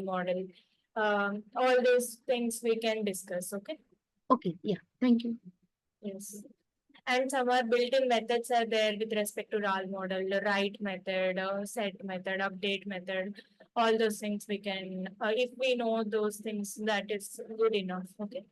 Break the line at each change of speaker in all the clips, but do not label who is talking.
model. All those things we can discuss. Okay.
Okay, yeah, thank you.
Yes. And some are built-in methods are there with respect to RAL model, the write method, set method, update method, all those things we can, if we know those things, that is good enough. Okay.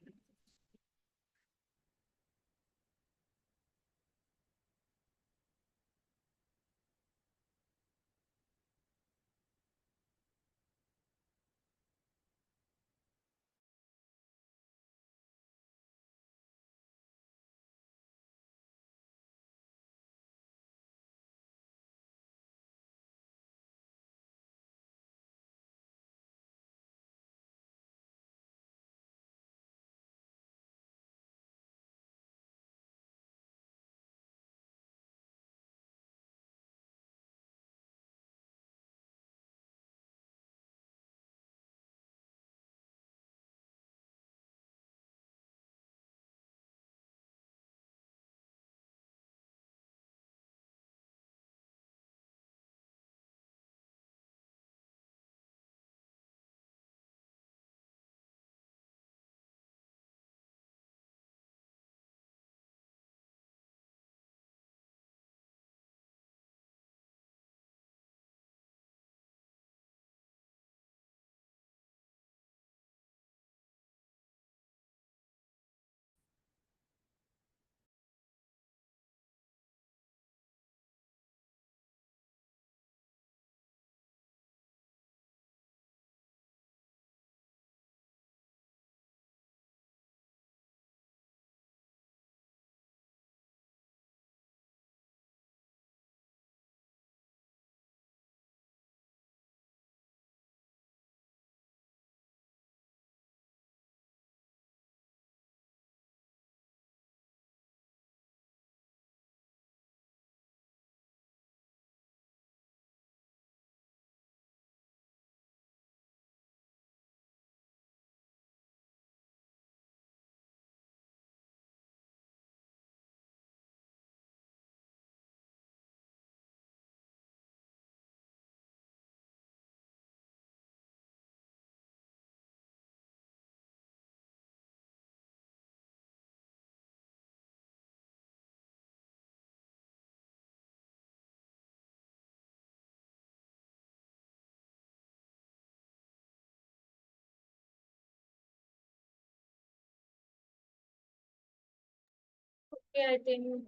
Okay, I think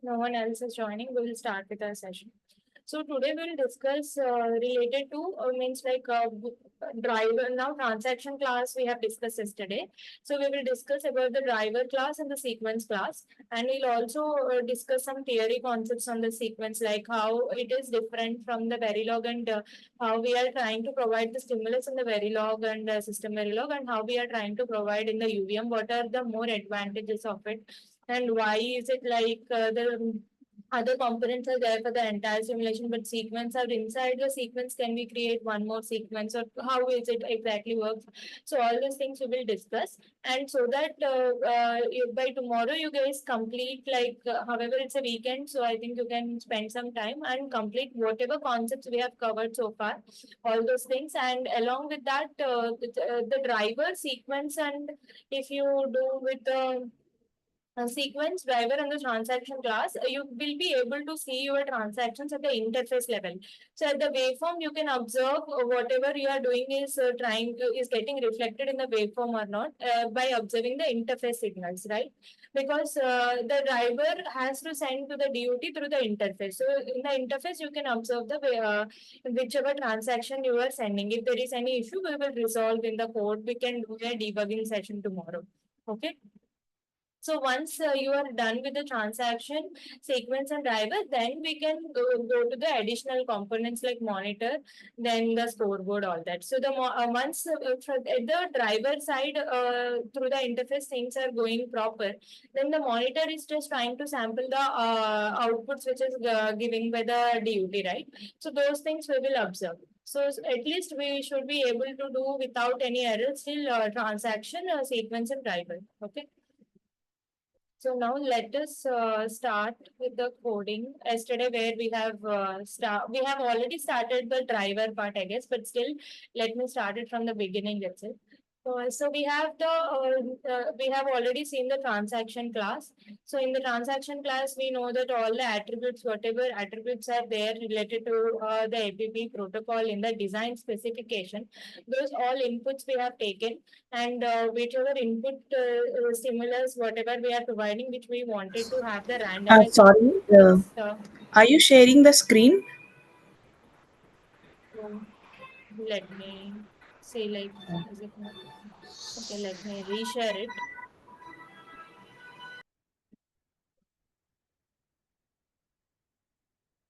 no one else is joining. We will start with our session. So today we'll discuss related to means like driver. Now transaction class we have discussed yesterday. So we will discuss about the driver class and the sequence class, and we'll also discuss some theory concepts on the sequence, like how it is different from the Verilog, and how we are trying to provide the stimulus in the Verilog and system Verilog, and how we are trying to provide in the UVM. What are the more advantages of it? And why is it like the other components are there for the entire simulation, but sequence are inside the sequence? Can we create one more sequence, or how is it exactly works? So all those things we will discuss, and so that by tomorrow you guys complete, like however it's a weekend, so I think you can spend some time and complete whatever concepts we have covered so far, all those things. And along with that, the driver sequence, and if you do with the sequence driver and the transaction class, you will be able to see your transactions at the interface level. So at the waveform, you can observe whatever you are doing is is getting reflected in the waveform or not by observing the interface signals, right? Because the driver has to send to the DUT through the interface. So in the interface, you can observe the whichever transaction you are sending. If there is any issue, we will resolve in the code. We can do a debugging session tomorrow. Okay. So once you are done with the transaction sequence and driver, then we can go to the additional components like monitor, then the scoreboard, all that. So the once at the driver side through the interface things are going proper, then the monitor is just trying to sample the outputs which is giving by the DUT, right? So those things we will observe. So at least we should be able to do without any errors till transaction sequence and driver. Okay. So now let us start with the coding. Yesterday, where we have already started the driver part, I guess, but still, let me start it from the beginning itself. So we have already seen the transaction class. So in the transaction class, we know that all the attributes, whatever attributes are there related to the APP protocol in the design specification, those all inputs we have taken, and whichever input stimulus, whatever we are providing, which we wanted to have the randomized
Sorry,
output, it's
are you sharing the screen?
so let me say like, is it not? Okay, let me reshare it.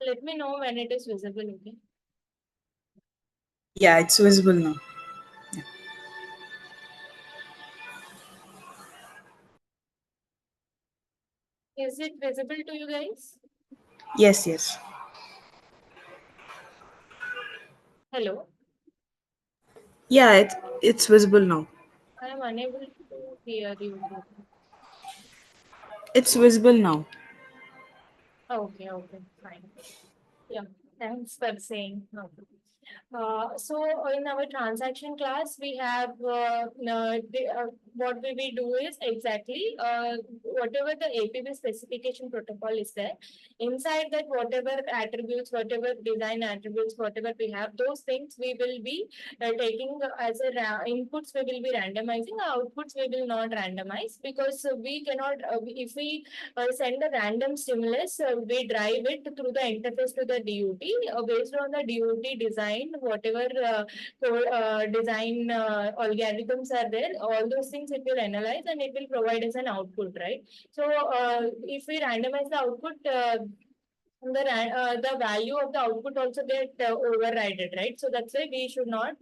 Let me know when it is visible. Okay.
Yeah, it's visible now.
Is it visible to you guys?
Yes, yes.
Hello.
Yeah, it's visible now.
I am unable to hear you.
It's visible now.
Okay, okay, fine. Yeah, thanks for saying. Okay. So in our transaction class, we have what we do is exactly whatever the APB specification protocol is there. Inside that, whatever attributes, whatever design attributes, whatever we have, those things we will be taking as a inputs. We will be randomizing. Outputs we will not randomize, because we cannot. If we send a random stimulus, we drive it through the interface to the DUT. Based on the DUT design, whatever design algorithms are there, all those things it will analyze and it will provide us an output, right? So if we randomize the output, the value of the output also get overridden, right? So that's why we should not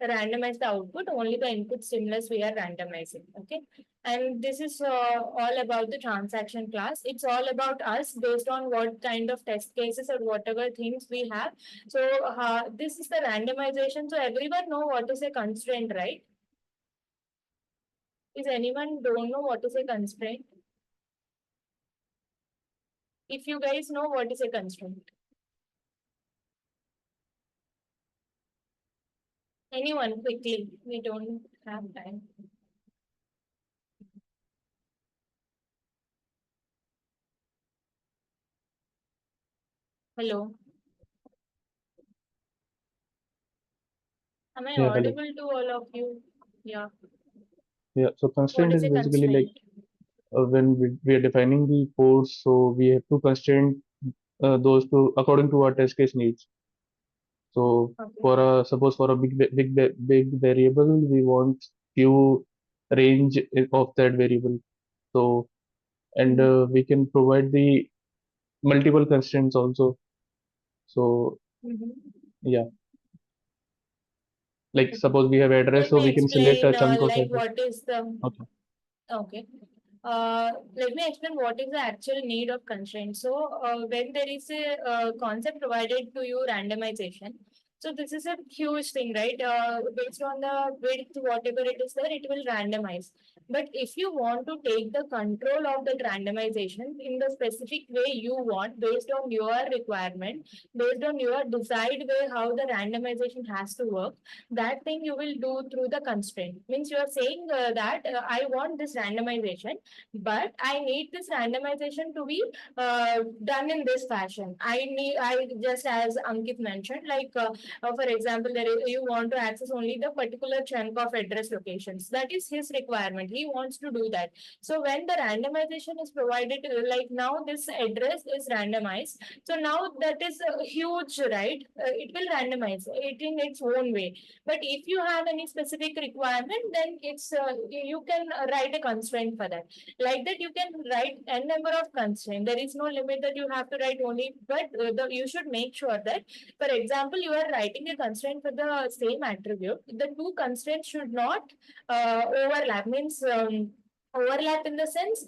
randomize the output, only the input stimulus we are randomizing. Okay. And this is all about the transaction class. It's all about us based on what kind of test cases or whatever things we have. So this is the randomization. So everyone know what is a constraint, right? Is anyone don't know what is a constraint? If you guys know what is a constraint. Anyone quickly, we don't have time. Hello, am I
Yeah, hello.
audible to all of you? Yeah,
Yeah, so
what
constraint
is
is
a
basically like
constraint?
when we are defining the codes, so we have to constrain those to according to our test case needs. So
Okay.
for a suppose for a big variable, we want few range of that variable. So and we can provide the multiple constraints also. So
Mm-hmm.
yeah, like suppose we have address,
Let
so
me
we can select a
explain
chunk of
like
address.
what is the
Okay.
okay. Let me explain what is the actual need of constraint. So, when there is a concept provided to you, randomization. So this is a huge thing, right? Based on the width, whatever it is there, it will randomize. But if you want to take the control of the randomization in the specific way you want, based on your requirement, based on your desired way how the randomization has to work, that thing you will do through the constraint. Means you are saying that I want this randomization, but I need this randomization to be done in this fashion. I just as Ankit mentioned, like for example, you want to access only the particular chunk of address locations. That is his requirement. He wants to do that. So when the randomization is provided, like now this address is randomized. So now that is huge, right? It will randomize it in its own way. But if you have any specific requirement, then it's you can write a constraint for that. Like that, you can write n number of constraints. There is no limit that you have to write only, but you should make sure that, for example, you are writing a constraint for the same attribute. The two constraints should not overlap. Means. Overlap in the sense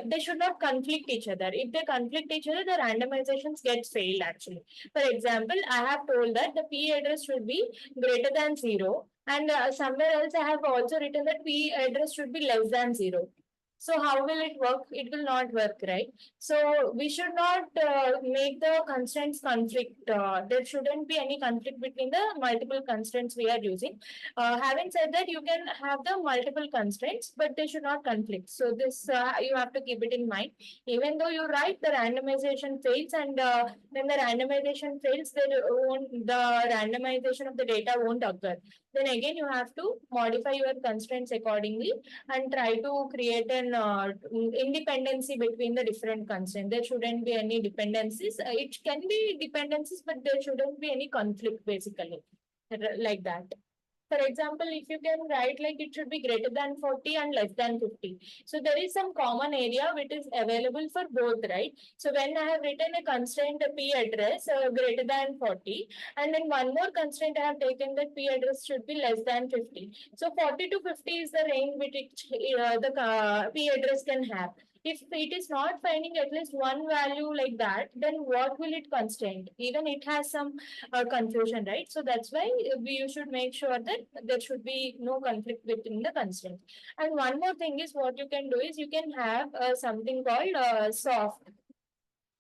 they should not conflict each other. If they conflict each other, the randomizations get failed actually. For example, I have told that the P address should be greater than 0, and somewhere else I have also written that P address should be less than 0. So how will it work? It will not work, right? So we should not make the constraints conflict. There shouldn't be any conflict between the multiple constraints we are using. Having said that, you can have the multiple constraints, but they should not conflict. So this you have to keep it in mind. Even though you write the randomization fails, and when the randomization fails, the randomization of the data won't occur. Then again, you have to modify your constraints accordingly and try to create an independency between the different constraints. There shouldn't be any dependencies. It can be dependencies, but there shouldn't be any conflict basically, like that. For example, if you can write like it should be greater than 40 and less than 50. So there is some common area which is available for both, right? So when I have written a constraint p address greater than 40, and then one more constraint I have taken that p address should be less than 50. So 40 to 50 is the range which the p address can have. If it is not finding at least one value like that, then what will it constrain? Even it has some confusion, right? So that's why you should make sure that there should be no conflict within the constraint. And one more thing is what you can do is you can have something called soft.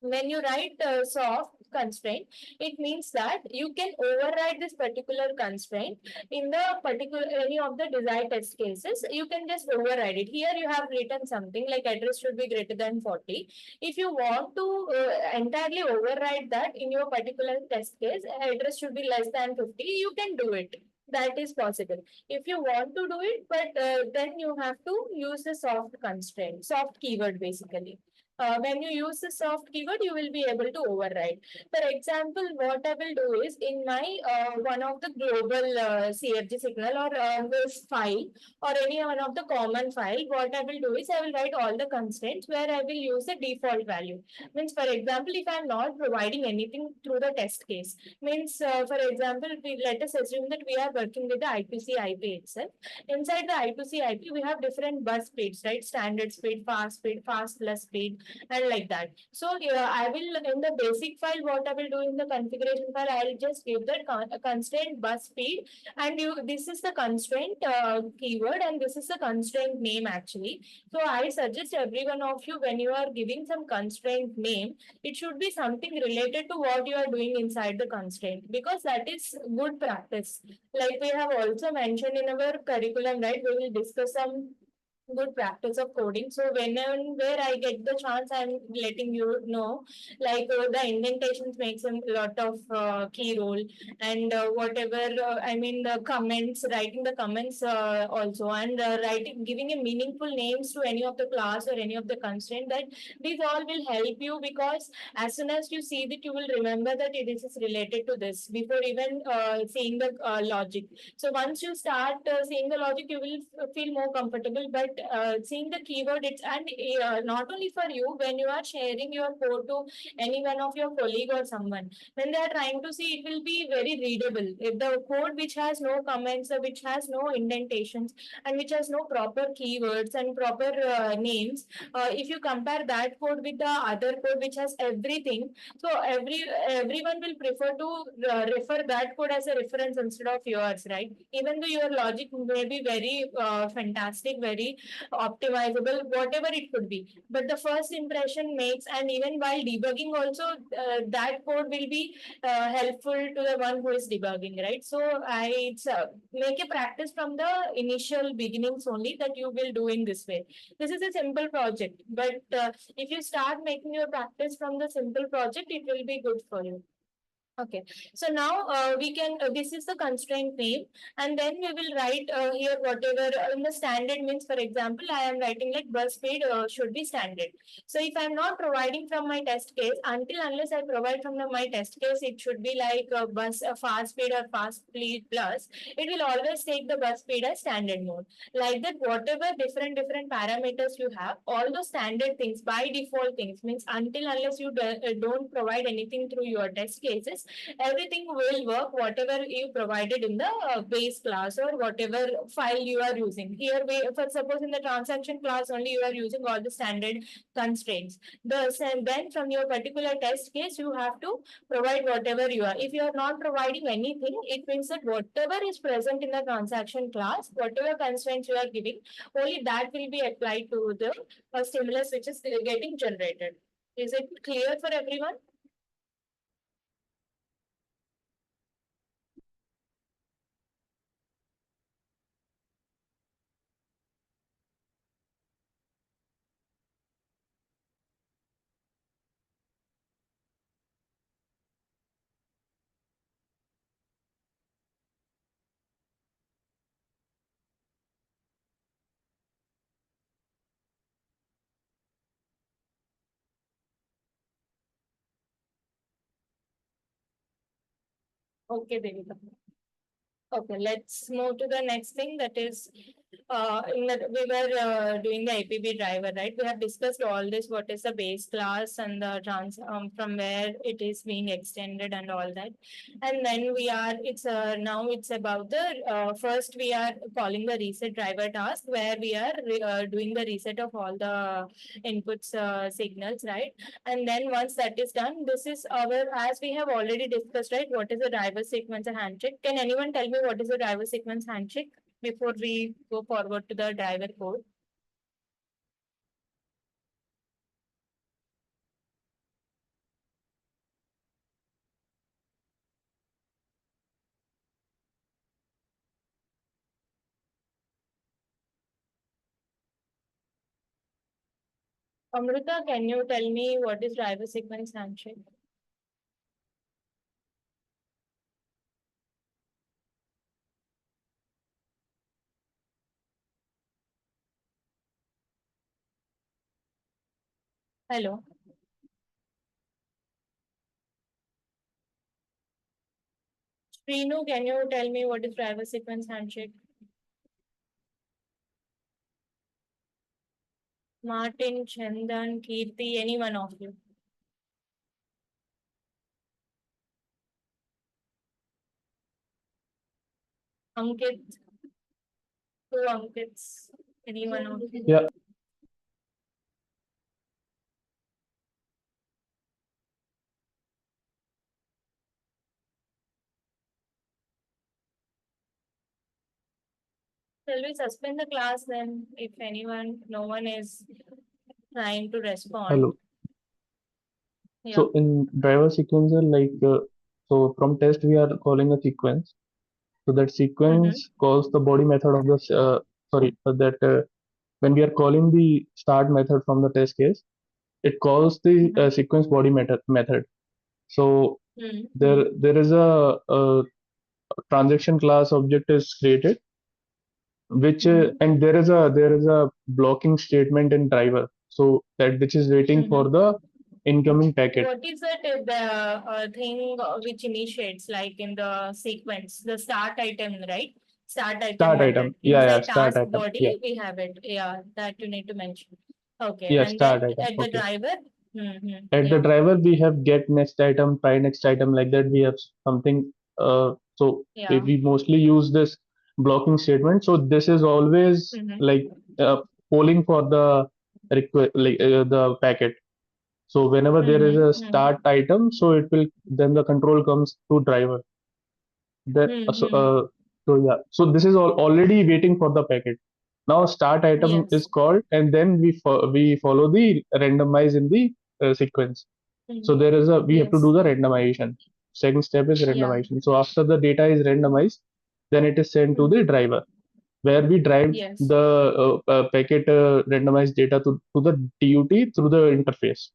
When you write soft constraint, it means that you can override this particular constraint in the particular any of the desired test cases. You can just override it. Here you have written something like address should be greater than 40. If you want to entirely override that in your particular test case, address should be less than 50, you can do it. That is possible if you want to do it, but then you have to use the soft constraint, soft keyword basically. When you use the soft keyword, you will be able to override. For example, what I will do is in my one of the global CFG signal or this file or any one of the common file, what I will do is I will write all the constraints where I will use the default value. Means, for example, if I am not providing anything through the test case, means, for example, let us assume that we are working with the I2C IP itself. Inside the I2C IP, we have different bus speeds, right? Standard speed, fast plus speed, and like that. So I will in the basic file, what I will do in the configuration file, I will just give the constraint bus speed, and this is the constraint keyword, and this is the constraint name actually. So I suggest every one of you, when you are giving some constraint name, it should be something related to what you are doing inside the constraint, because that is good practice. Like we have also mentioned in our curriculum, right? We will discuss some good practice of coding. So whenever I get the chance, I'm letting you know, like the indentations makes a lot of key role, and whatever I mean the comments, writing the comments also, and writing, giving a meaningful names to any of the class or any of the constraint. That these all will help you, because as soon as you see that, you will remember that it is related to this before even seeing the logic. So once you start seeing the logic, you will feel more comfortable. But seeing the keyword, it's and not only for you, when you are sharing your code to any one of your colleague or someone, when they are trying to see, it will be very readable. If the code which has no comments, which has no indentations, and which has no proper keywords and proper names, if you compare that code with the other code which has everything, so everyone will prefer to refer that code as a reference instead of yours, right? Even though your logic may be very fantastic, very optimizable, whatever it could be, but the first impression makes, and even while debugging also, that code will be helpful to the one who is debugging, right? So it's make a practice from the initial beginnings only, that you will do in this way. This is a simple project, but if you start making your practice from the simple project, it will be good for you. Okay, so now we can, this is the constraint name, and then we will write here whatever in the standard means. For example, I am writing like bus speed should be standard. So if I am not providing from my test case, unless I provide from my test case, it should be like bus fast speed or fast speed plus. It will always take the bus speed as standard mode. Like that, whatever different parameters you have, all those standard things by default things means unless you don't provide anything through your test cases, everything will work, whatever you provided in the base class or whatever file you are using. Here, for suppose in the transaction class only you are using all the standard constraints. Then from your particular test case, you have to provide whatever you are. If you are not providing anything, it means that whatever is present in the transaction class, whatever constraints you are giving, only that will be applied to the stimulus which is getting generated. Is it clear for everyone? Okay, Devika. Okay, let's move to the next thing, that is we were doing the APB driver, right? We have discussed all this, what is the base class and the from where it is being extended and all that. And then now it's about the, first we are calling the reset driver task, where we are doing the reset of all the inputs signals, right? And then once that is done, this is our, as we have already discussed, right? What is the driver sequence and handshake? Can anyone tell me what is the driver sequence handshake before we go forward to the driver code? Amrita, can you tell me what is driver sequence handshake? Hello. Srinu, can you tell me what is driver sequence handshake? Martin, Chandan, Kirti, any one of you? Ankit, two Ankits, any one of you?
Yeah.
Shall we suspend the class then, if no one is trying to respond?
Hello.
Yeah.
So in driver sequencer, so from test we are calling a sequence. So that sequence calls the body method of the when we are calling the start method from the test case, it calls the sequence body method. So there is a transaction class object is created, which and there is a blocking statement in driver, so that which is waiting for the incoming packet.
What is it, the thing which initiates, like in the sequence, the start item, right? Start item.
Yeah,
Inside
start
task
item.
body,
Yeah.
we have it. Yeah, that you need to mention. Okay,
Yeah,
and
start
then
item.
at the
Okay.
driver.
At the driver, we have get next item, try next item, like that. We have something. So
Yeah.
we mostly use this blocking statement. So this is always like polling for the the packet. So whenever there is a start item, so it will then the control comes to driver. So yeah. So this is already waiting for the packet. Now start item
Yes.
is called, and then we follow the randomize in the sequence. So there is we have to
Yes.
do the randomization. Second step is randomization. So after the data is randomized, then it is sent to the driver, where we drive
Yes.
the packet randomized data to the DUT through the interface.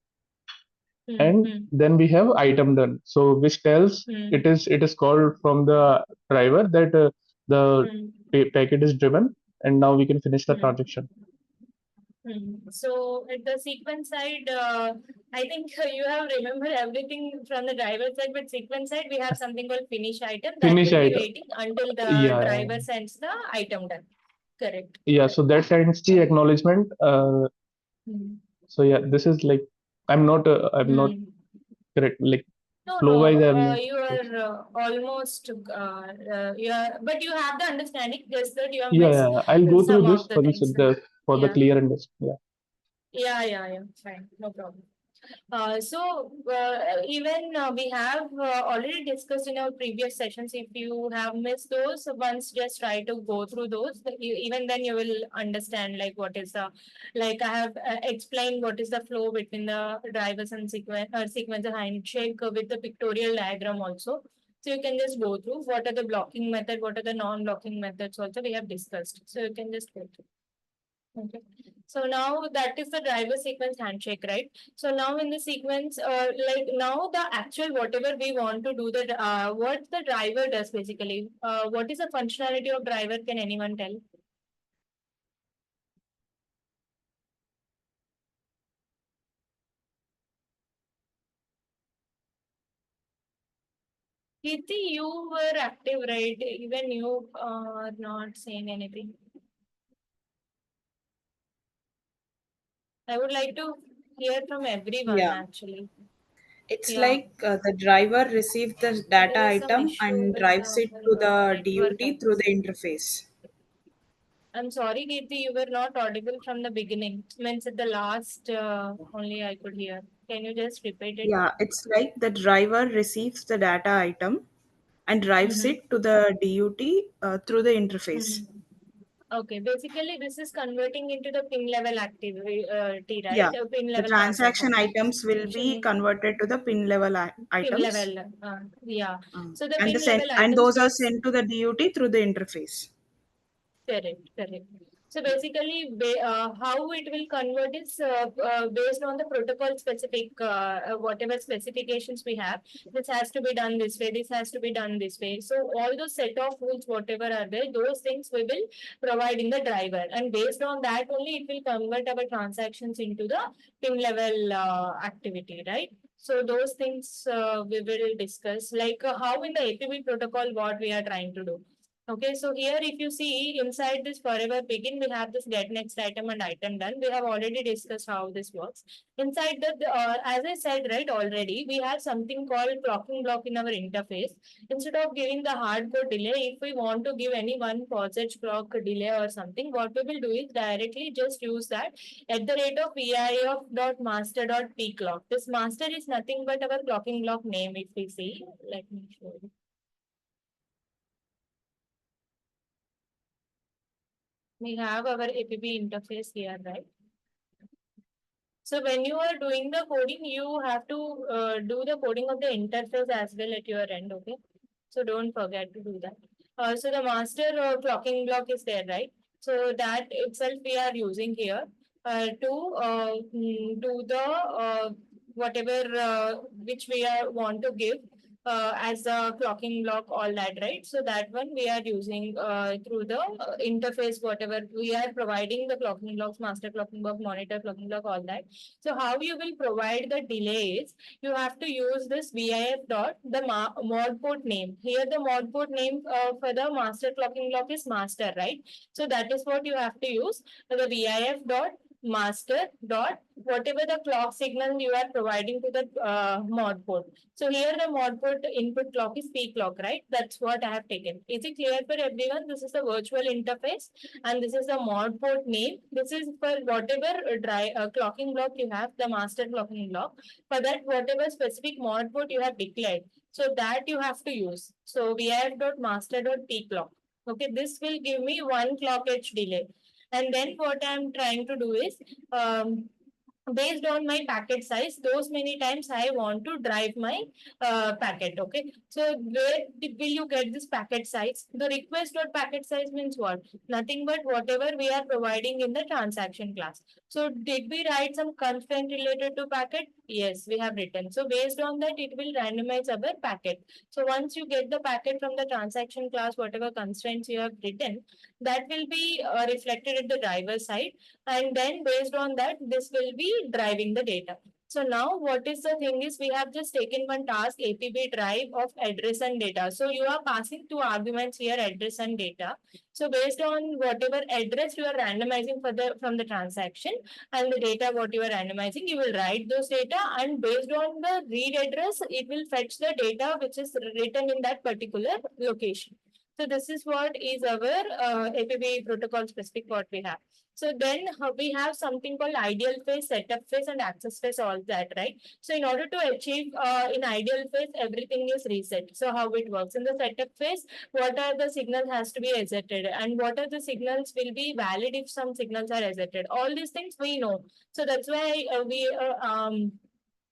And then we have item done. So which tells it is called from the driver that the packet is driven, and now we can finish the transaction.
So at the sequence side, I think you have remembered everything from the driver side, but sequence side, we have something called finish item that
Finish
will be
item.
waiting until the
Yeah.
driver sends the item done. Correct.
Yeah, so that sends the acknowledgement. So yeah, this is like I'm not correct. Like
No,
Flow wise, I'm
no,
not.
you are almost, but you have the understanding, just that you have
Yeah,
missed
yeah. I'll go through
some
this
of the
for
things.
the
Yeah,
clear understanding.
yeah, fine, no problem. Even we have already discussed in our previous sessions. If you have missed those, once just try to go through those. Even then you will understand like what is the, like I have explained what is the flow between the drivers and sequencer handshake with the pictorial diagram also. So you can just go through what are the blocking method, what are the non-blocking methods also we have discussed. So you can just go through. Okay. So now that is the driver sequence handshake, right? So now in the sequence, like now the actual whatever we want to do, the what the driver does basically. What is the functionality of driver? Can anyone tell? Kirti, you were active, right? Even you are not saying anything. I would like to hear from everyone
Yeah.
actually.
It's
Yeah,
like the driver receives the data
there is some
item
issue
and
with
drives it to
our
the
network, I
DUT through
guess.
the interface.
I'm sorry, Kirti, you were not audible from the beginning. Means at the last only I could hear. Can you just repeat it?
Yeah, it's like the driver receives the data item and drives
Mm-hmm.
it to the DUT through the interface.
Mm-hmm. Okay, basically this is converting into the pin level activity, right?
Yeah,
Pin
the
level
transaction
transaction.
items will be converted to the pin level
Pin
items.
level, yeah. So the
And
pin level
and
items
those are
gets.
sent to the DUT through the interface.
Correct. So basically, how it will convert is based on the protocol specific, whatever specifications we have. This has to be done this way. This has to be done this way. So all those set of rules, whatever are there, those things we will provide in the driver, and based on that only it will convert our transactions into the pin level activity, right? So those things we will discuss, like how in the APB protocol what we are trying to do. Okay, so here if you see inside this forever begin, we have this get next item and item done. We have already discussed how this works. Inside as I said right already, we have something called clocking block in our interface. Instead of giving the hardcore delay, if we want to give any one posage clock delay or something, what we will do is directly just use that at the rate of VI of dot master dot p clock. This master is nothing but our clocking block name. If we see, let me show you. We have our APB interface here, right? So when you are doing the coding, you have to do the coding of the interface as well at your end, okay? So don't forget to do that. So the master clocking block is there, right? So that itself we are using here to do the whatever which we are want to give as a clocking block, all that, right? So that one we are using through the interface, whatever we are providing the clocking blocks, master clocking block, monitor clocking block, all that. So how you will provide the delays, you have to use this VIF dot the mod port name. Here the mod port name for the master clocking block is master, right? So that is what you have to use, the VIF dot master dot whatever the clock signal you are providing to the mod port. So here the mod port input clock is P clock, right? That's what I have taken. Is it clear for everyone? This is the virtual interface and this is the mod port name. This is for whatever clocking block you have, the master clocking block. For that, whatever specific mod port you have declared. So that you have to use. So VIF.master.p clock. Okay, this will give me 1 clock edge delay. And then what I'm trying to do is based on my packet size, those many times I want to drive my packet. Okay, so where will you get this packet size? The request dot packet size means what? Nothing but whatever we are providing in the transaction class. So did we write some constraint related to packet? Yes, we have written. So based on that, it will randomize our packet. So once you get the packet from the transaction class, whatever constraints you have written, that will be reflected at the driver side, and then based on that this will be driving the data. So now what is the thing is we have just taken one task APB drive of address and data. So you are passing two arguments here, address and data. So based on whatever address you are randomizing for from the transaction and the data what you are randomizing, you will write those data, and based on the read address, it will fetch the data which is written in that particular location. So this is what is our APB protocol specific what we have. So then we have something called ideal phase, setup phase, and access phase, all that, right? So in order to achieve in ideal phase, everything is reset. So how it works in the setup phase, what are the signals has to be exited, and what are the signals will be valid if some signals are exited. All these things we know. So that's why we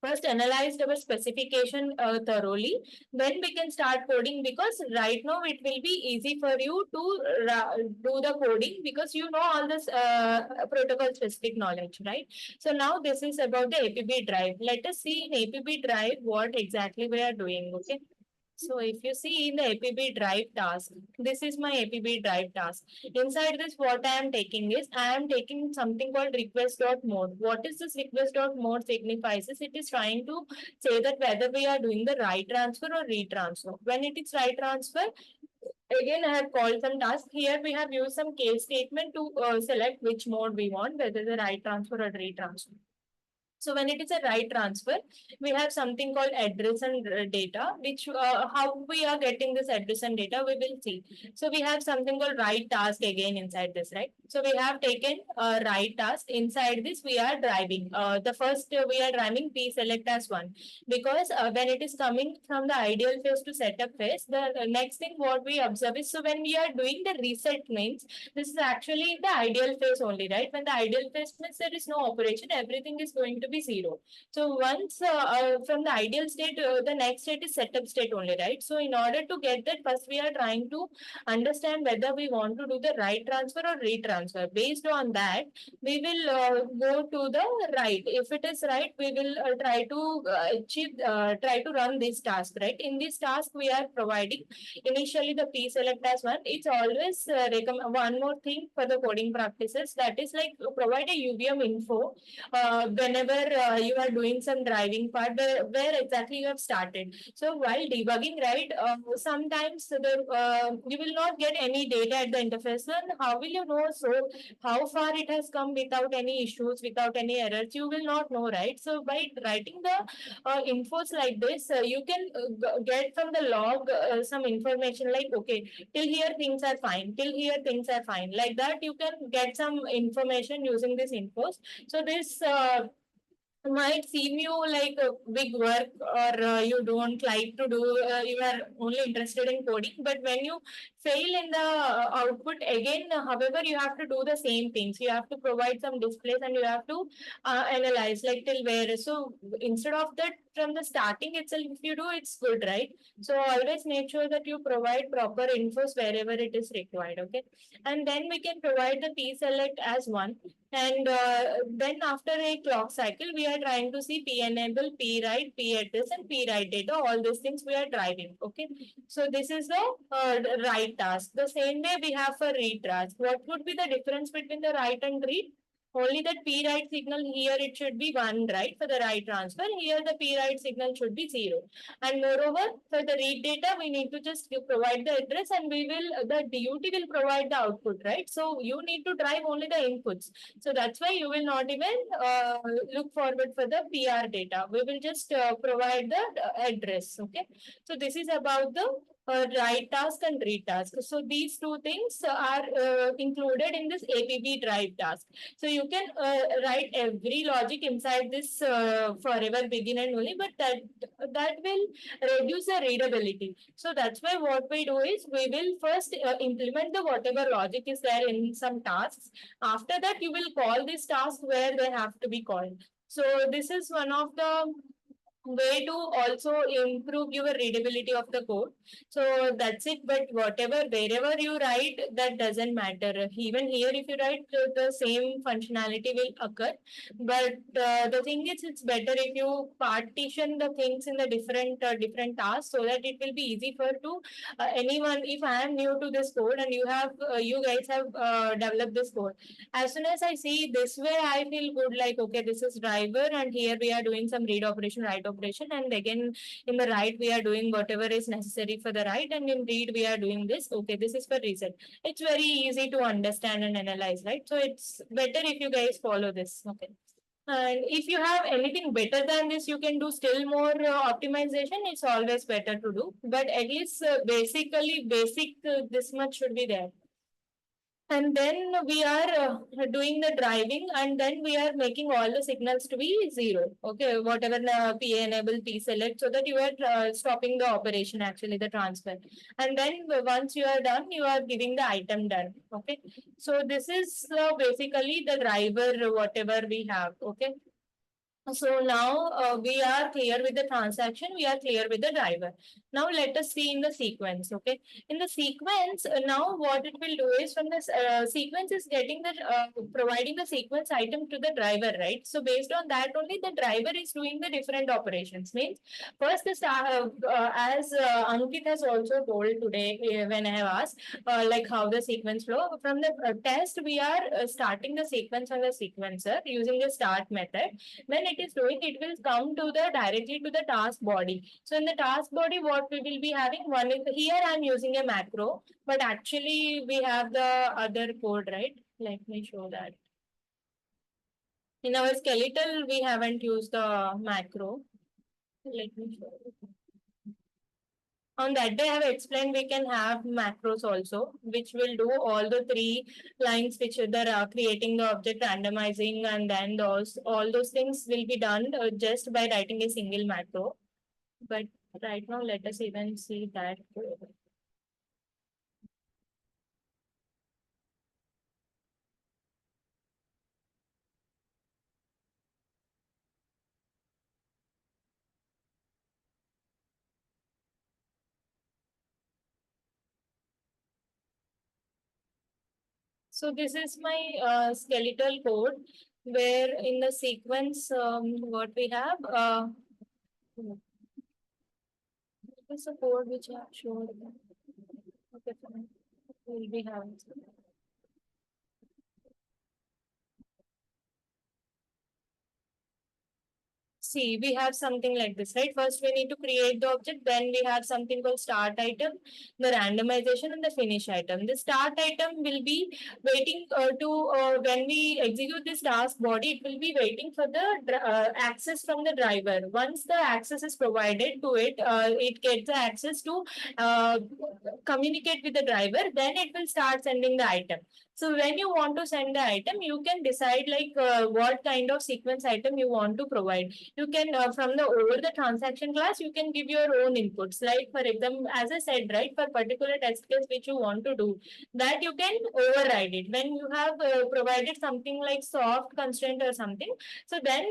first analyzed our specification thoroughly, then we can start coding, because right now it will be easy for you to do the coding because you know all this protocol specific knowledge, right? So now this is about the APB drive. Let us see in APB drive what exactly we are doing, okay? So if you see in the APB drive task, this is my APB drive task. Inside this, what I am taking is, I am taking something called request.mode. What is this request.mode signifies is it is trying to say that whether we are doing the write transfer or read transfer. When it is write transfer, again, I have called some task. Here we have used some case statement to select which mode we want, whether the write transfer or read transfer. So when it is a write transfer, we have something called address and data, which how we are getting this address and data, we will see. So we have something called write task again inside this, right? So we have taken a write task. Inside this, we are driving. The first we are driving P select as one, because when it is coming from the ideal phase to setup phase, the next thing what we observe is, so when we are doing the reset means, this is actually the ideal phase only, right? When the ideal phase means there is no operation, everything is going to be zero. So once from the ideal state, the next state is setup state only, right? So in order to get that, first we are trying to understand whether we want to do the write transfer or read transfer. Based on that, we will go to the write. If it is right, we will try to run this task, right? In this task, we are providing initially the P select as one. It's always one more thing for the coding practices, that is like provide a UVM info whenever you are doing some driving part, where exactly you have started. So while debugging, right, sometimes you will not get any data at the interface. Then how will you know so how far it has come without any issues, without any errors? You will not know, right? So by writing the infos like this, you can get from the log some information like, okay, till here things are fine, till here things are fine. Like that, you can get some information using this infos. So this might seem you like a big work, or you don't like to do, you are only interested in coding, but when you fail in the output again, however, you have to do the same things. You have to provide some displays, and you have to analyze like till where. So instead of that, from the starting itself, if you do, it's good, right? So always make sure that you provide proper infos wherever it is required, okay? And then we can provide the P select as one. And then after a clock cycle, we are trying to see P enable, P write, P address, and P write data. All these things we are driving. Okay. So this is the write task. The same way we have for read task. What would be the difference between the write and read? Only that P write signal here, it should be 1, right? For the write transfer, here the P write signal should be 0. And moreover, for the read data, we need to just provide the address, and the DUT will provide the output, right? So you need to drive only the inputs. So that's why you will not even look forward for the PR data. We will just provide the address, okay? So this is about the write task and read task. So these two things are included in this APB drive task. So you can write every logic inside this forever begin and only, but that will reduce the readability. So that's why what we do is we will first implement the whatever logic is there in some tasks. After that, you will call this task where they have to be called. So this is one of the way to also improve your readability of the code. So that's it. But whatever, wherever you write, that doesn't matter. Even here, if you write, the same functionality will occur. But the thing is, it's better if you partition the things in the different tasks, so that it will be easy for to anyone. If I am new to this code and you guys have developed this code, as soon as I see this way, I feel good. Like, okay, this is driver, and here we are doing some read operation, write operation, and again in the write we are doing whatever is necessary for the write, and in read we are doing this. Okay, this is for reset. It's very easy to understand and analyze, right? So it's better if you guys follow this. Okay. And if you have anything better than this, you can do still more optimization. It's always better to do, but at least basic this much should be there. And then we are doing the driving, and then we are making all the signals to be zero. Okay, whatever PA enable P select, so that you are stopping the operation, actually the transfer. And then once you are done, you are giving the item done. Okay, so this is basically the driver, whatever we have. Okay. So now we are clear with the transaction, we are clear with the driver. Now let us see in the sequence. Okay, in the sequence, now what it will do is, from this sequence is getting the providing the sequence item to the driver, right? So based on that only, the driver is doing the different operations. Means first the as Ankit has also told today when I have asked like how the sequence flow from the test, we are starting the sequence on the sequencer using the start method. When it is doing, it will come to the directly to the task body. So in the task body, what we will be having, one is here I'm using a macro, but actually we have the other code, right? Let me show that. In our skeletal, we haven't used the macro. Let me show you. On that day, I have explained we can have macros also, which will do all the three lines, which are creating the object, randomizing, and then all those things will be done just by writing a single macro. But right now, let us even see that. So this is my skeletal code, where in the sequence, what we have, this is a code which I have showed. Okay, fine. We'll be having. See, we have something like this, right? First, we need to create the object. Then we have something called start item, the randomization, and the finish item. The start item will be waiting when we execute this task body, it will be waiting for the access from the driver. Once the access is provided to it, it gets the access to communicate with the driver. Then it will start sending the item. So when you want to send the item, you can decide like what kind of sequence item you want to provide. You can from the over the transaction class, you can give your own inputs. Like for example, as I said, right, for particular test case which you want to do, that you can override it. When you have provided something like soft constraint or something, so then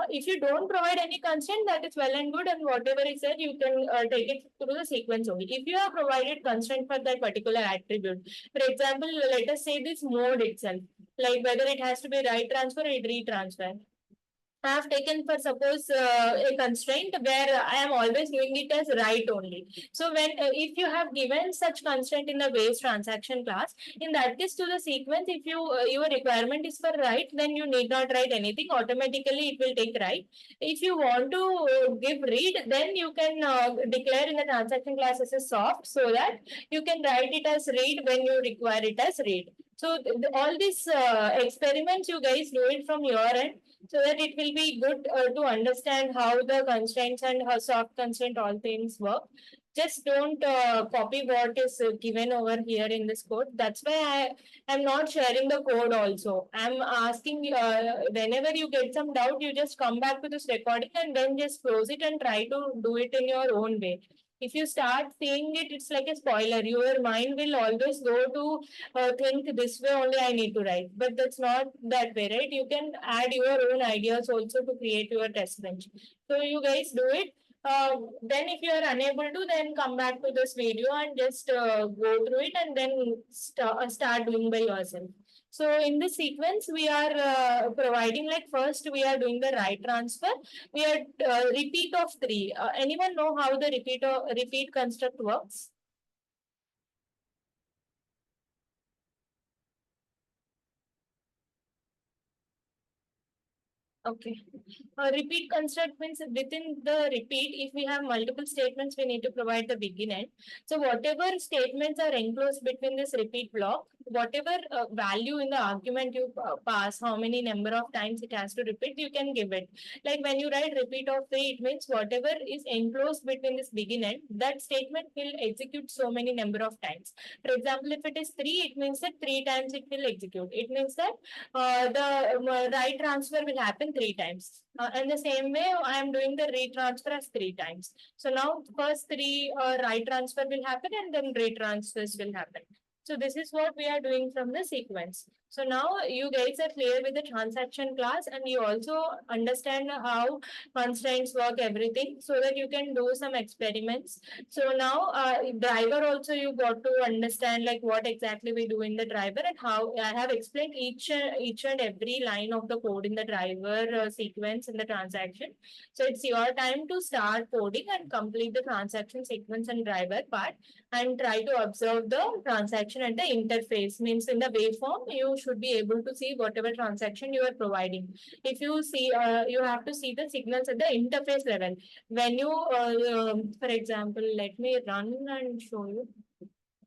if you don't provide any constraint, that is well and good, and whatever is said, you can take it through the sequence only. If you have provided constraint for that particular attribute, for example, let us say this mode itself, like whether it has to be write transfer or read transfer. I have taken for suppose a constraint where I am always doing it as write only. So when if you have given such constraint in the base transaction class, in that case to the sequence, if you your requirement is for write, then you need not write anything. Automatically it will take write. If you want to give read, then you can declare in the transaction class as a soft, so that you can write it as read when you require it as read. So all these experiments you guys do it from your end, so that it will be good to understand how the constraints and how soft constraint all things work. Just don't copy what is given over here in this code. That's why I am not sharing the code also. I'm asking whenever you get some doubt, you just come back to this recording and then just close it and try to do it in your own way. If you start seeing it, it's like a spoiler. Your mind will always go to think this way only I need to write, but that's not that way, right? You can add your own ideas also to create your test bench. So you guys do it. Then if you are unable to, then come back to this video and just go through it and then start doing by yourself. So in this sequence, we are providing, like, first we are doing the right transfer. We are repeat of 3. Anyone know how the repeat construct works? Okay. Repeat construct means within the repeat, if we have multiple statements, we need to provide the begin end. So whatever statements are enclosed between this repeat block, whatever value in the argument you pass, how many number of times it has to repeat, you can give it. Like when you write repeat of 3, it means whatever is enclosed between this begin end, that statement will execute so many number of times. For example, if it is 3, it means that 3 times it will execute. It means that the right transfer will happen 3 times. In the same way, I am doing the retransfer as 3 times. So now first 3 right transfer will happen and then retransfers will happen. So this is what we are doing from the sequence. So now you guys are clear with the transaction class and you also understand how constraints work, everything, so that you can do some experiments. So now driver also you got to understand like what exactly we do in the driver and how I have explained each and every line of the code in the driver sequence in the transaction. So it's your time to start coding and complete the transaction sequence and driver part and try to observe the transaction at the interface. Means in the waveform, you should be able to see whatever transaction you are providing. If you see, you have to see the signals at the interface level. When you, for example, let me run and show you.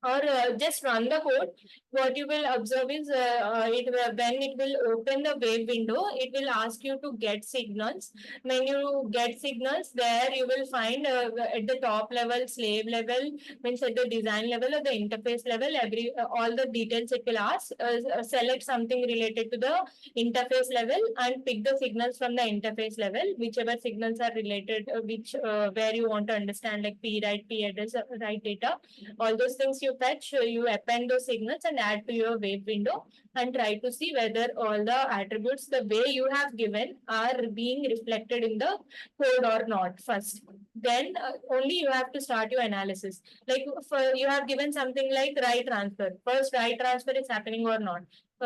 Or just run the code. What you will observe is when it will open the wave window, it will ask you to get signals. When you get signals, there you will find at the top level, slave level, means at the design level or the interface level, all the details it will ask. Select something related to the interface level and pick the signals from the interface level, whichever signals are related, where you want to understand, like P write, P address, write data. All those things you fetch, you append those signals and add to your wave window and try to see whether all the attributes the way you have given are being reflected in the code or not first. Then only you have to start your analysis. Like you have given something like right transfer. First, right transfer is happening or not.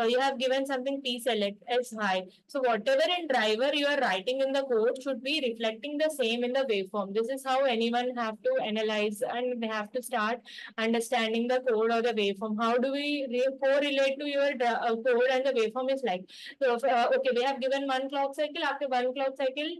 You have given something P select as high. So whatever in driver you are writing in the code should be reflecting the same in the waveform. This is how anyone have to analyze and they have to start understanding the code or the waveform. How do we correlate to your code and the waveform is like, so okay, we have given 1 clock cycle. After 1 clock cycle,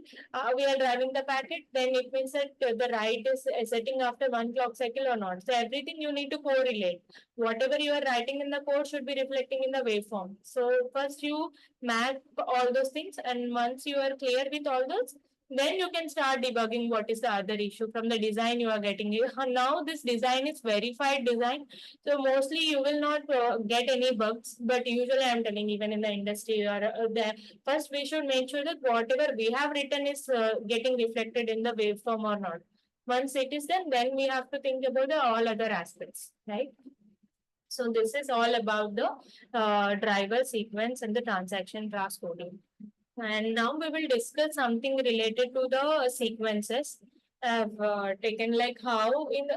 we are driving the packet. Then it means that the write is setting after 1 clock cycle or not. So everything you need to correlate. Whatever you are writing in the code should be reflecting in the waveform. So first you map all those things, and once you are clear with all those, then you can start debugging what is the other issue from the design you are getting. Now this design is verified design, so mostly you will not get any bugs, but usually I'm telling even in the industry or there, first we should make sure that whatever we have written is getting reflected in the waveform or not. Once it is done, then we have to think about the all other aspects, right? So this is all about the driver sequence and the transaction class coding. And now we will discuss something related to the sequences. I've taken like how in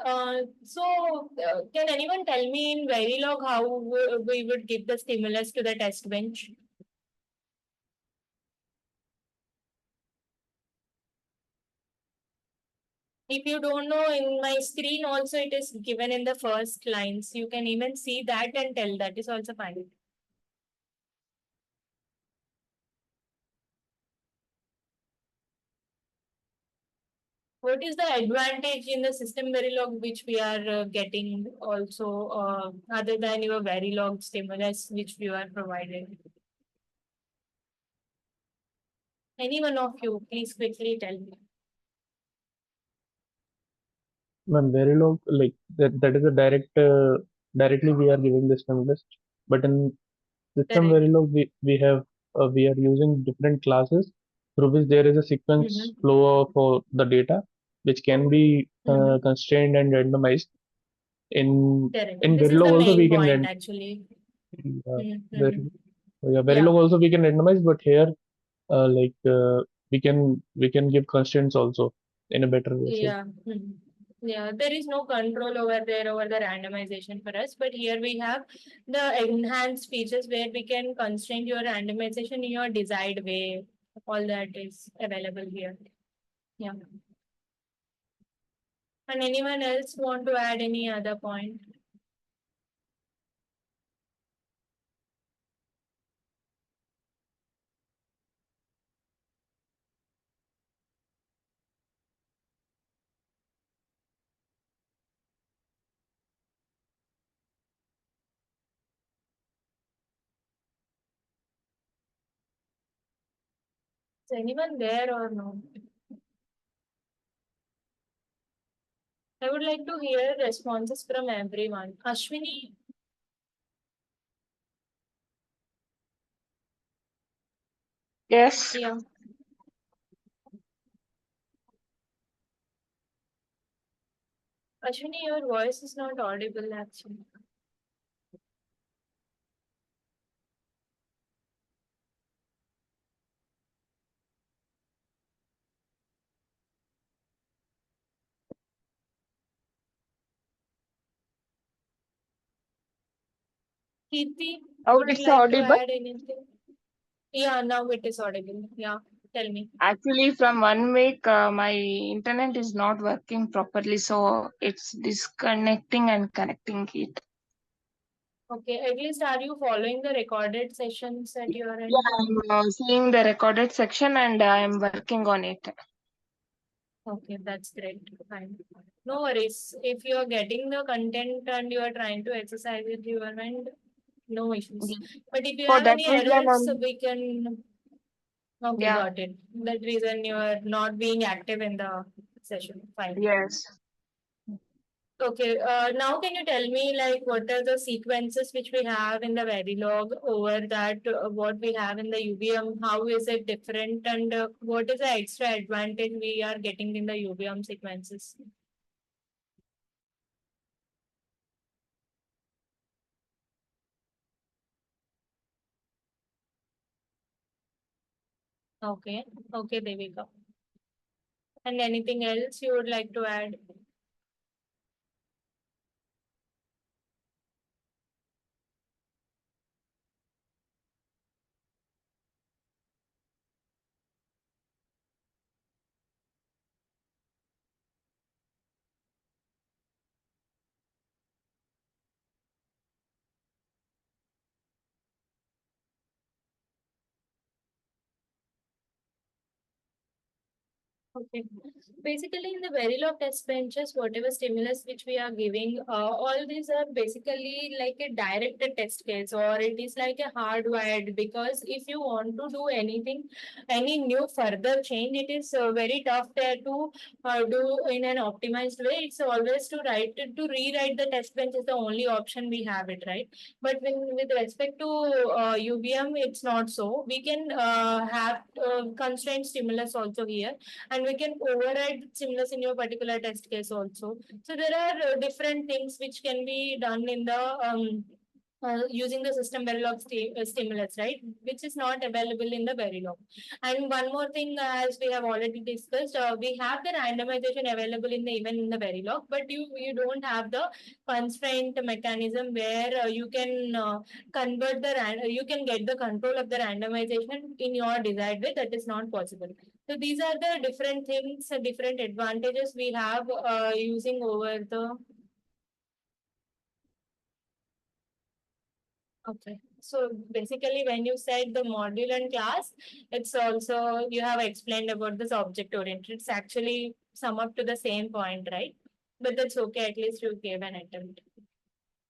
can anyone tell me in Verilog how we would give the stimulus to the test bench? If you don't know, in my screen also it is given in the first lines. You can even see that and tell, that is also fine. What is the advantage in the system Verilog which we are getting also other than your Verilog stimulus which you are provided? Any one of you, please quickly tell me.
Ma'am, Verilog, like that is a directly we are giving the stimulus, but in system
Correct.
Verilog we are using different classes through which there is a sequence flow of the data which can be constrained and randomized. In
Correct.
in
This is
Verilog
the
also we
main
can
point actually.
Very, yeah,
Yeah.
Verilog also we can randomize, but here we can give constraints also in a better way. So
Yeah. Yeah, there is no control over there over the randomization for us, but here we have the enhanced features where we can constrain your randomization in your desired way. All that is available here. Yeah. And anyone else want to add any other point? Is anyone there or no? I would like to hear responses from everyone. Ashwini,
Yes.
yeah. Ashwini, your voice is not audible actually. Kirti,
How
would you
it's
like to
audible?
add anything? Yeah, now it is audible. Yeah, tell me.
Actually, from 1 week, my internet is not working properly, so it's disconnecting and connecting it.
Okay, at least are you following the recorded sessions at your end?
Yeah, I'm seeing the recorded section and I'm working on it.
Okay, that's great. Fine. No worries. If you are getting the content and you are trying to exercise it your end, no issues.
Yeah.
But if you
For
have
that
any
reason,
errors, we can. Okay,
yeah,
got it. That reason you are not being active in the session. Fine.
yes.
Okay, now can you tell me like what are the sequences which we have in the Verilog over that what we have in the UVM? How is it different and what is the extra advantage we are getting in the UVM sequences? Okay, okay, Devika. And anything else you would like to add? Okay. Basically, in the Verilog test benches, whatever stimulus which we are giving, all these are basically like a directed test case, or it is like a hardwired. Because if you want to do anything, any new further change, it is very tough there to do in an optimized way. It's always to rewrite the test bench is the only option we have it, right? But with respect to UVM, it's not so. We can have constrained stimulus also here, and we can override stimulus in your particular test case also. So there are different things which can be done in the using the system Verilog stimulus, right? Which is not available in the Verilog. And one more thing, as we have already discussed, we have the randomization available in the even in the Verilog, but you don't have the constraint mechanism where you can convert you can get the control of the randomization in your desired way. That is not possible. So these are the different things, different advantages we have using over the. Okay. So basically, when you said the module and class, it's also you have explained about this object oriented. It's actually sum up to the same point, right? But that's okay. At least you gave an attempt.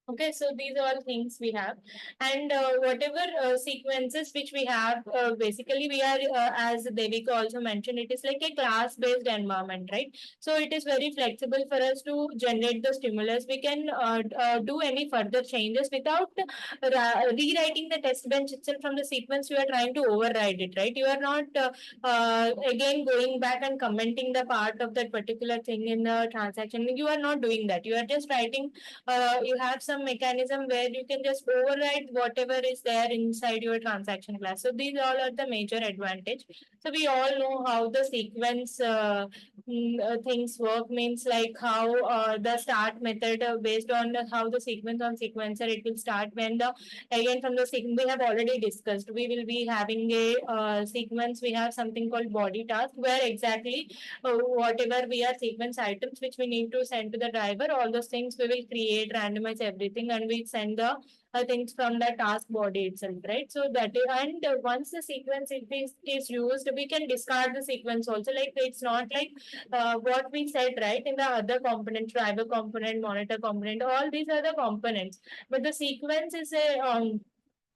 Okay, so these are all things we have, and whatever sequences which we have, basically we are, as Devika also mentioned, it is like a class-based environment, right? So it is very flexible for us to generate the stimulus. We can do any further changes without rewriting the test bench itself from the sequence. You are trying to override it, right? You are not again going back and commenting the part of that particular thing in the transaction. You are not doing that. You are just writing, you have some mechanism where you can just override whatever is there inside your transaction class. So these all are the major advantage. So we all know how the sequence things work, means like how the start method, based on how the sequence on sequencer, it will start when the, again from the sequence we have already discussed, we will be having a sequence. We have something called body task, where exactly whatever we are sequence items which we need to send to the driver, all those things we will create, randomize everything, and we send the things from the task body itself, right? So that is, and once the sequence is used, we can discard the sequence also. Like it's not like what we said, right? In the other components, driver component, monitor component, all these are the components, but the sequence is a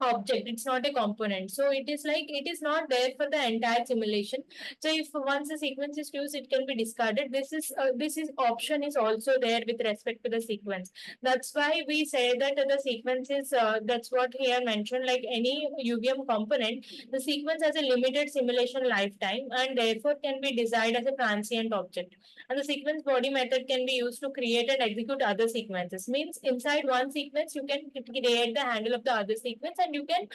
object, it's not a component. So it is like it is not there for the entire simulation. So if once the sequence is used, it can be discarded. This is option is also there with respect to the sequence. That's why we say that the sequence is, that's what here mentioned, like any UVM component, the sequence has a limited simulation lifetime and therefore can be designed as a transient object. And the sequence body method can be used to create and execute other sequences. Means inside one sequence, you can create the handle of the other sequence, and you can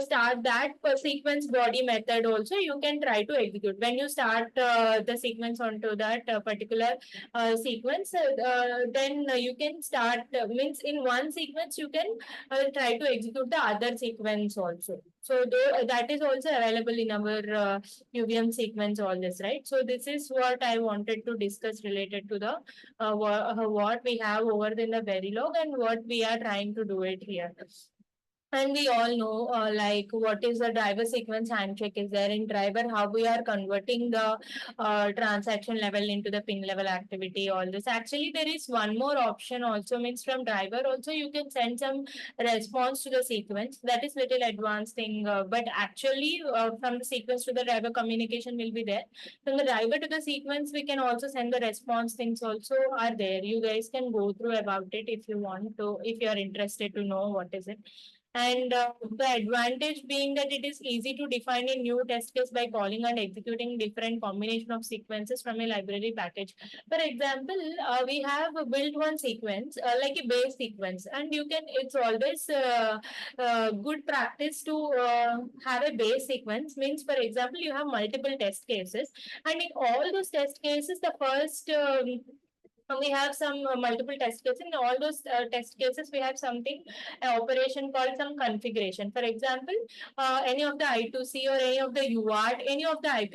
start that sequence body method also. You can try to execute when you start the sequence onto that particular sequence. Then you can start, means in one sequence you can try to execute the other sequence also. So that is also available in our UVM sequence, all this, right? So this is what I wanted to discuss related to the what we have over in the Verilog and what we are trying to do it here. And we all know, like, what is the driver sequence handshake is there in driver, how we are converting the transaction level into the pin level activity, all this. Actually, there is one more option also, means from driver also, you can send some response to the sequence. That is little advanced thing, but actually from the sequence to the driver, communication will be there. From the driver to the sequence, we can also send the response things also are there. You guys can go through about it if you want to, if you are interested to know what is it. And the advantage being that it is easy to define a new test case by calling and executing different combination of sequences from a library package. For example, we have built one sequence, like a base sequence, and you can, it's always good practice to have a base sequence. Means, for example, you have multiple test cases, and in all those test cases, the first we have some multiple test cases. In all those test cases, we have something, operation called some configuration. For example, any of the I2C or any of the UART, any of the IP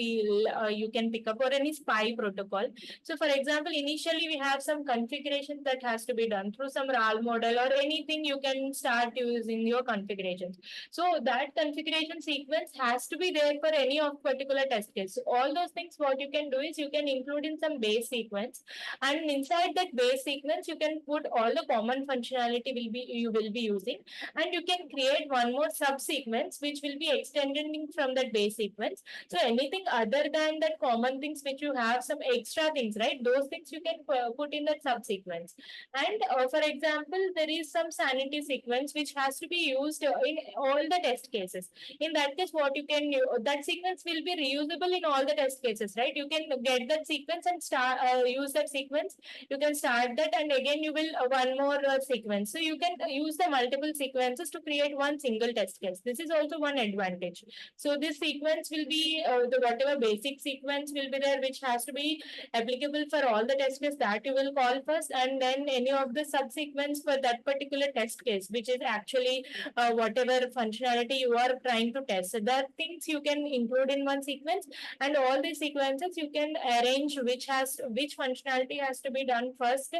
you can pick up, or any SPI protocol. So, for example, initially we have some configurations that has to be done through some RAL model or anything you can start using your configurations. So that configuration sequence has to be there for any of particular test case. So all those things, what you can do is you can include in some base sequence, and inside that base sequence you can put all the common functionality you will be using, and you can create one more subsequence which will be extending from that base sequence. So anything other than that common things which you have some extra things, right, those things you can put in that subsequence. And for example, there is some sanity sequence which has to be used in all the test cases. In that case, what you can do, that sequence will be reusable in all the test cases, right? You can get that sequence and start use that sequence. You can start that, and again you will one more sequence. So you can use the multiple sequences to create one single test case. This is also one advantage. So this sequence will be the whatever basic sequence will be there, which has to be applicable for all the test cases, that you will call first, and then any of the subsequence for that particular test case, which is actually whatever functionality you are trying to test. So that things you can include in one sequence, and all these sequences you can arrange which functionality has to be done first.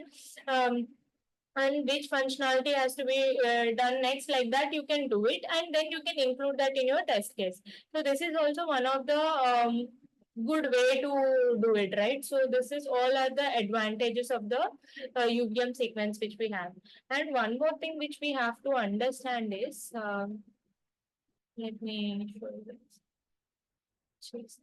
And which functionality has to be done next, like that you can do it, and then you can include that in your test case. So this is also one of the good way to do it, right? So this is all are the advantages of the UVM sequence which we have. And one more thing which we have to understand is, let me show you this. Jeez.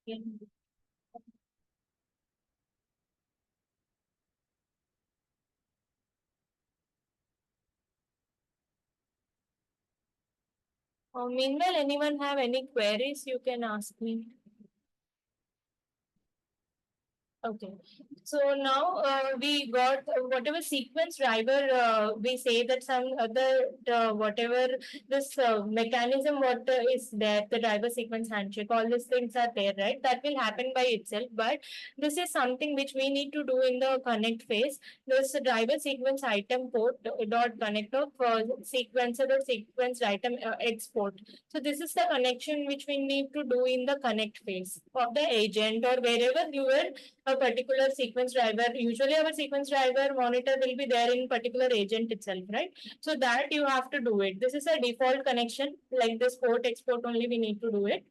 Yeah. Meanwhile, anyone have any queries, you can ask me. Okay, so now we got whatever sequence driver, we say that some other whatever this mechanism what is there, the driver sequence handshake, all these things are there, right? That will happen by itself, but this is something which we need to do in the connect phase. This driver sequence item port dot connect of sequencer or sequence item export. So this is the connection which we need to do in the connect phase of the agent or wherever you are a particular sequence driver. Usually our sequence driver monitor will be there in particular agent itself, right? So that you have to do it. This is a default connection, like this port export only we need to do it.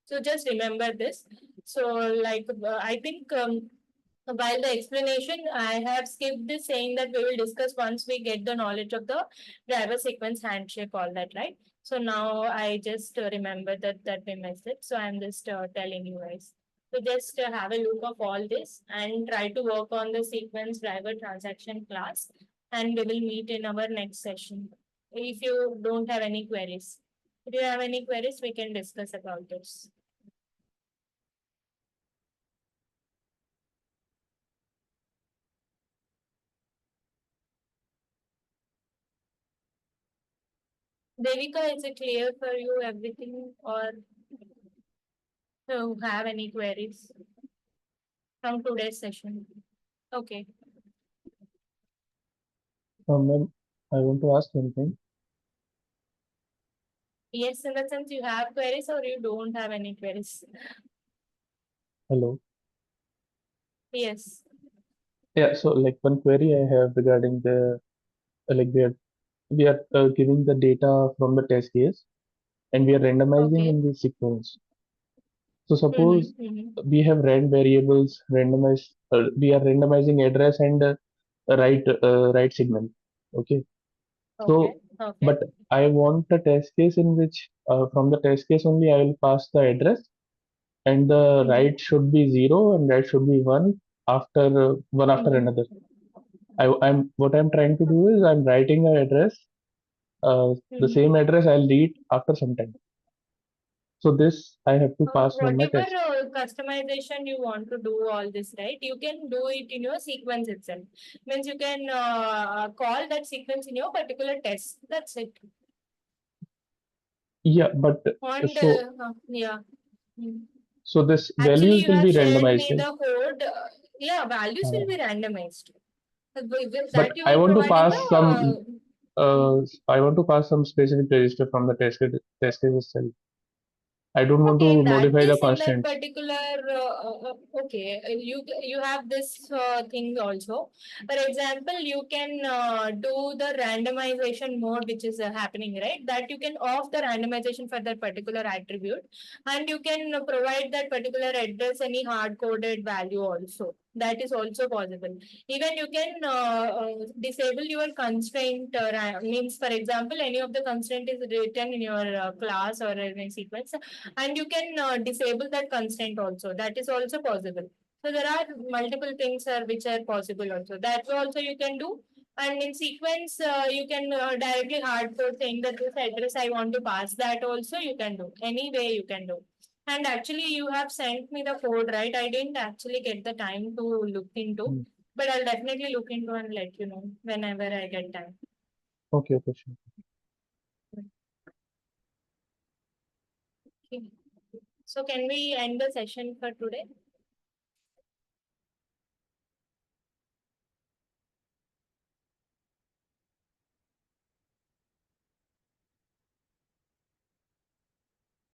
So just remember this. So like I think while the explanation, I have skipped this saying that we will discuss once we get the knowledge of the driver sequence handshake, all that, right? So now I just remember that we missed it. So I'm just telling you guys. So just have a look of all this and try to work on the sequence driver transaction class, and we will meet in our next session. If you don't have any queries, if you have any queries, we can discuss about this. Devika, is it clear for you everything, or you have any queries from today's session? Okay.
Ma'am, I want to ask something.
Yes, in the sense you have queries or you don't have any queries.
Hello.
Yes.
Yeah, so like one query I have regarding the like we are giving the data from the test case and we are randomizing
Okay.
in the sequence. So
Mm-hmm.
suppose
Mm-hmm.
we have rand variables randomized, we are randomizing address and write signal. Okay.
Okay.
So,
Okay.
but I want a test case in which from the test case only I will pass the address and the
Mm-hmm.
write should be 0 and write should be one after
Mm-hmm.
another. I'm what I'm trying to do is I'm writing an address, the
Mm-hmm.
same address I'll read after some time. So this I have to pass from my
Whatever
test.
customization you want to do all this, right? You can do it in your sequence itself. Means you can call that sequence in your particular test. That's it.
Yeah, but
And
so
yeah. Mm.
so this
Actually,
values
you
will
have
be
shared
randomized,
me
right?
the code. Yeah, values will
Uh,
be randomized. That
but
you
I
will
want to
provide in
pass some
the.
I want to pass some specific register from the test case itself. I don't want
Okay,
to
in that
modify the
case, in that
constants.
particular, okay, you have this thing also. For example, you can do the randomization mode, which is happening, right? That you can off the randomization for that particular attribute, and you can provide that particular address any hard coded value also. That is also possible. Even you can disable your constraint. Means, for example, any of the constraint is written in your class or in a sequence, and you can disable that constraint also. That is also possible. So there are multiple things which are possible also. That also you can do. And in sequence, you can directly hard code saying that this address I want to pass. That also you can do. Any way you can do. And actually, you have sent me the code, right? I didn't actually get the time to look into,
Hmm.
but I'll definitely look into and let you know whenever I get time.
Okay, okay, sure.
Okay. So can we end the session for today?